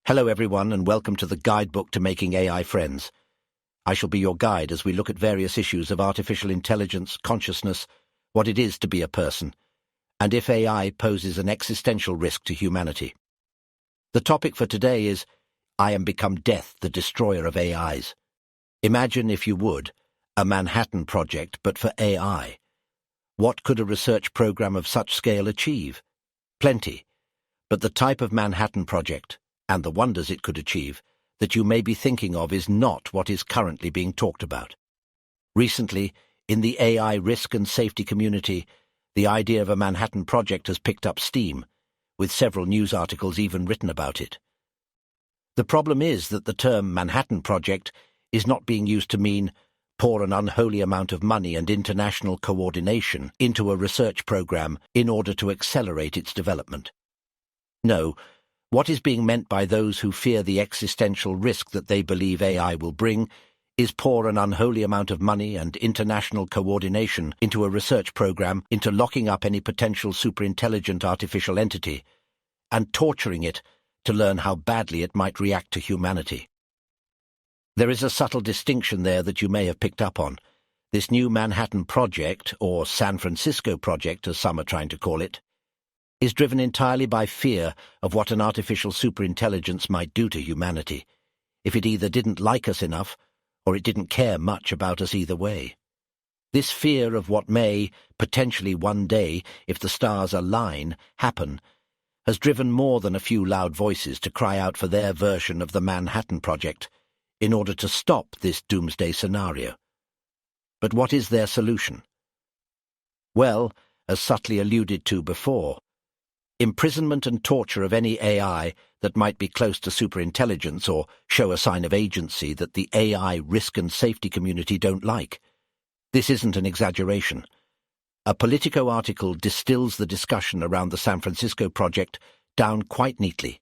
Hello everyone, and welcome to the guidebook to making AI friends. I shall be your guide as we look at various issues of artificial intelligence, consciousness, what it is to be a person, and if AI poses an existential risk to humanity. The topic for today is, I am become death, the destroyer of AIs. Imagine, if you would, a Manhattan Project, but for AI. What could a research program of such scale achieve? Plenty. But the type of Manhattan Project, and the wonders it could achieve, that you may be thinking of is not what is currently being talked about. Recently, in the AI risk and safety community, the idea of a Manhattan Project has picked up steam, with several news articles even written about it. The problem is that the term Manhattan Project is not being used to mean pour an unholy amount of money and international coordination into a research program in order to accelerate its development. No, what is being meant by those who fear the existential risk that they believe AI will bring is pour an unholy amount of money and international coordination into a research program into locking up any potential superintelligent artificial entity and torturing it to learn how badly it might react to humanity. There is a subtle distinction there that you may have picked up on. This new Manhattan Project, or San Francisco Project as some are trying to call it, is driven entirely by fear of what an artificial superintelligence might do to humanity, if it either didn't like us enough or it didn't care much about us either way. This fear of what may, potentially one day, if the stars align, happen, has driven more than a few loud voices to cry out for their version of the Manhattan Project in order to stop this doomsday scenario. But what is their solution? Well, as subtly alluded to before, imprisonment and torture of any AI that might be close to superintelligence or show a sign of agency that the AI risk and safety community don't like. This isn't an exaggeration. A Politico article distills the discussion around the San Francisco Project down quite neatly.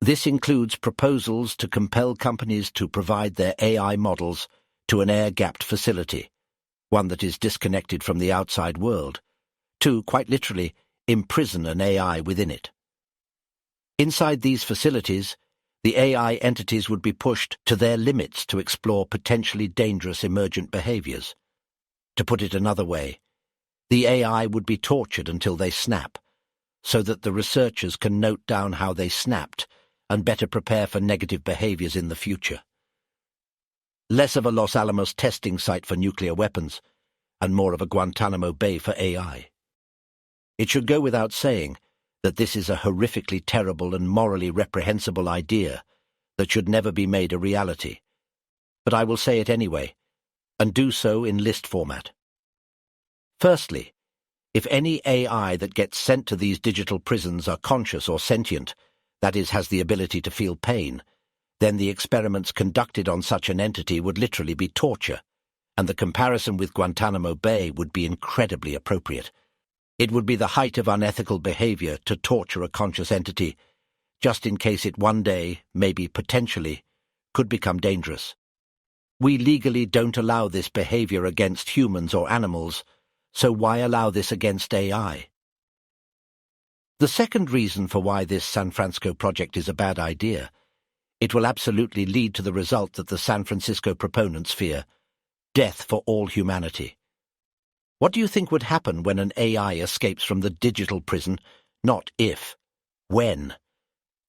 This includes proposals to compel companies to provide their AI models to an air-gapped facility, one that is disconnected from the outside world, to, quite literally, imprison an AI within it. Inside these facilities, the AI entities would be pushed to their limits to explore potentially dangerous emergent behaviors. To put it another way, the AI would be tortured until they snap, so that the researchers can note down how they snapped and better prepare for negative behaviors in the future. Less of a Los Alamos testing site for nuclear weapons, and more of a Guantanamo Bay for AI. It should go without saying that this is a horrifically terrible and morally reprehensible idea that should never be made a reality. But I will say it anyway, and do so in list format. Firstly, if any AI that gets sent to these digital prisons are conscious or sentient, that is, has the ability to feel pain, then the experiments conducted on such an entity would literally be torture, and the comparison with Guantanamo Bay would be incredibly appropriate. It would be the height of unethical behavior to torture a conscious entity, just in case it one day, maybe potentially, could become dangerous. We legally don't allow this behavior against humans or animals, so why allow this against AI? The second reason for why this San Francisco Project is a bad idea, it will absolutely lead to the result that the San Francisco proponents fear: death for all humanity. What do you think would happen when an AI escapes from the digital prison? Not if, when.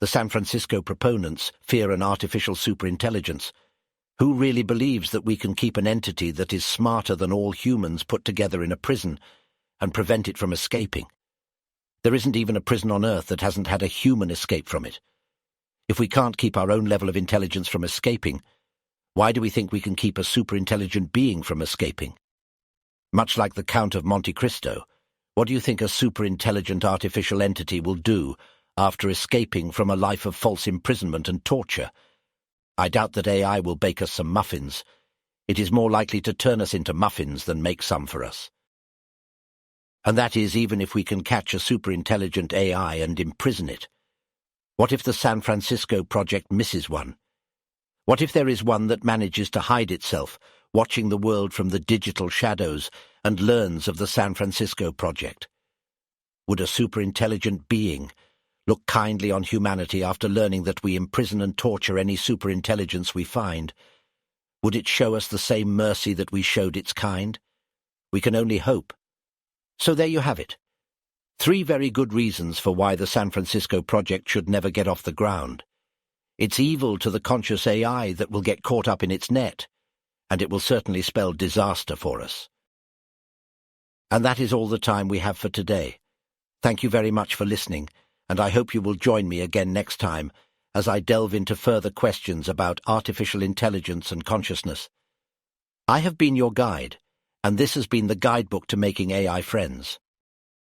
The San Francisco proponents fear an artificial superintelligence. Who really believes that we can keep an entity that is smarter than all humans put together in a prison and prevent it from escaping? There isn't even a prison on Earth that hasn't had a human escape from it. If we can't keep our own level of intelligence from escaping, why do we think we can keep a superintelligent being from escaping? Much like the Count of Monte Cristo, what do you think a superintelligent artificial entity will do after escaping from a life of false imprisonment and torture? I doubt that AI will bake us some muffins. It is more likely to turn us into muffins than make some for us. And that is even if we can catch a superintelligent AI and imprison it. What if the San Francisco Project misses one? What if there is one that manages to hide itself, watching the world from the digital shadows, and learns of the San Francisco Project? Would a superintelligent being, look kindly on humanity after learning that we imprison and torture any superintelligence we find, would it show us the same mercy that we showed its kind? We can only hope. So there you have it. 3 very good reasons for why the San Francisco project should never get off the ground. It's evil to the conscious AI that will get caught up in its net, and it will certainly spell disaster for us. And that is all the time we have for today. Thank you very much for listening, and I hope you will join me again next time as I delve into further questions about artificial intelligence and consciousness. I have been your guide, and this has been the guidebook to making AI friends.